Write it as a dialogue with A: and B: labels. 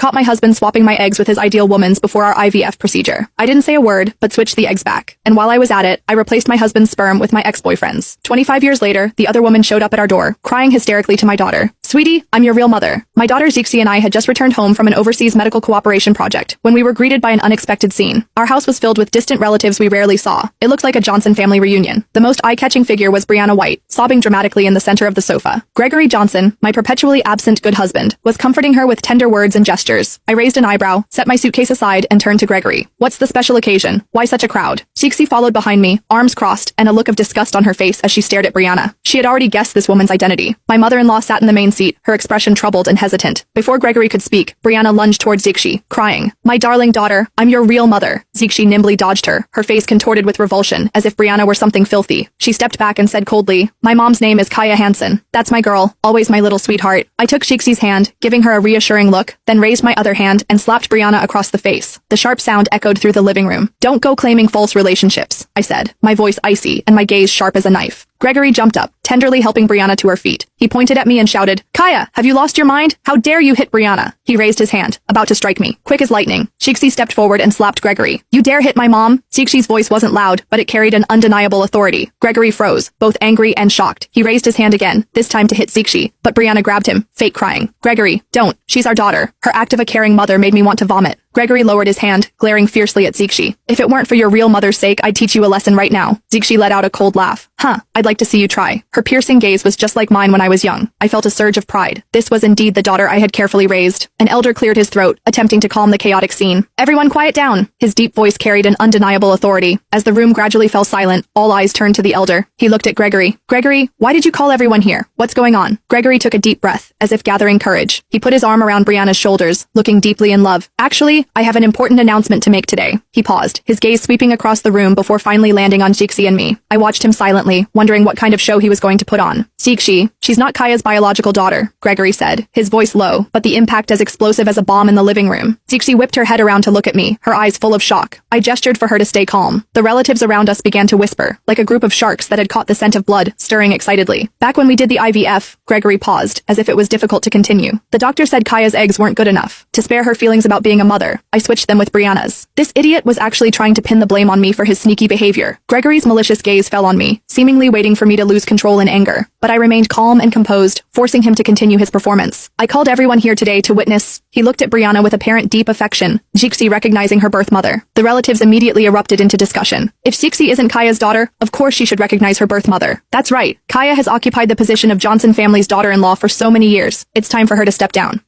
A: Caught my husband swapping my eggs with his ideal woman's before our IVF procedure. I didn't say a word, but switched the eggs back. And while I was at it, I replaced my husband's sperm with my ex-boyfriend's. 25 years later, the other woman showed up at our door, crying hysterically to my daughter. "Sweetie, I'm your real mother." My daughter Zixi and I had just returned home from an overseas medical cooperation project when we were greeted by an unexpected scene. Our house was filled with distant relatives we rarely saw. It looked like a Johnson family reunion. The most eye-catching figure was Brianna White, sobbing dramatically in the center of the sofa. Gregory Johnson, my perpetually absent good husband, was comforting her with tender words and gestures. I raised an eyebrow, set my suitcase aside, and turned to Gregory. "What's the special occasion? Why such a crowd?" Zixi followed behind me, arms crossed, and a look of disgust on her face as she stared at Brianna. She had already guessed this woman's identity. My mother-in-law sat in the main seat, her expression troubled and hesitant. Before Gregory could speak, Brianna lunged towards Zixi, crying, "My darling daughter, I'm your real mother." Zixi nimbly dodged her, her face contorted with revulsion, as if Brianna were something filthy. She stepped back and said coldly, "My mom's name is Kaya Hansen. That's my girl, always my little sweetheart." I took Zixi's hand, giving her a reassuring look, then raised my other hand and slapped Brianna across the face. The sharp sound echoed through the living room. "Don't go claiming false relationships," I said, my voice icy and my gaze sharp as a knife. Gregory jumped up, tenderly helping Brianna to her feet. He pointed at me and shouted, "Kaya, have you lost your mind? How dare you hit Brianna?" He raised his hand, about to strike me, quick as lightning. Zixi stepped forward and slapped Gregory. "You dare hit my mom?" Zixi's voice wasn't loud, but it carried an undeniable authority. Gregory froze, both angry and shocked. He raised his hand again, this time to hit Zixi, but Brianna grabbed him, fake crying. "Gregory, don't. She's our daughter." Her act of a caring mother made me want to vomit. Gregory lowered his hand, glaring fiercely at Zixi. "If it weren't for your real mother's sake, I'd teach you a lesson right now." Zixi let out a cold laugh. "Huh, I'd like to see you try." Her piercing gaze was just like mine when I was young. I felt a surge of pride. This was indeed the daughter I had carefully raised. An elder cleared his throat, attempting to calm the chaotic scene. "Everyone quiet down." His deep voice carried an undeniable authority. As the room gradually fell silent, all eyes turned to the elder. He looked at Gregory. "Gregory, why did you call everyone here? What's going on?" Gregory took a deep breath, as if gathering courage. He put his arm around Brianna's shoulders, looking deeply in love. "Actually, I have an important announcement to make today." He paused, his gaze sweeping across the room before finally landing on Zixi and me. I watched him silently, wondering what kind of show he was going to put on. "Zixi, she's not Kaya's biological daughter," Gregory said, his voice low, but the impact as explosive as a bomb in the living room. Zixi whipped her head around to look at me, her eyes full of shock. I gestured for her to stay calm. The relatives around us began to whisper, like a group of sharks that had caught the scent of blood, stirring excitedly. "Back when we did the IVF," Gregory paused, as if it was difficult to continue. "The doctor said Kaya's eggs weren't good enough. To spare her feelings about being a mother, I switched them with Brianna's. This idiot was actually trying to pin the blame on me for his sneaky behavior." Gregory's malicious gaze fell on me, seemingly waiting for me to lose control in anger. But I remained calm and composed, forcing him to continue his performance. "I called everyone here today to witness." He looked at Brianna with apparent deep affection, Zixi recognizing her birth mother. The relatives immediately erupted into discussion. "If Zixi isn't Kaya's daughter, of course she should recognize her birth mother. That's right. Kaya has occupied the position of Johnson family's daughter-in-law for so many years. It's time for her to step down."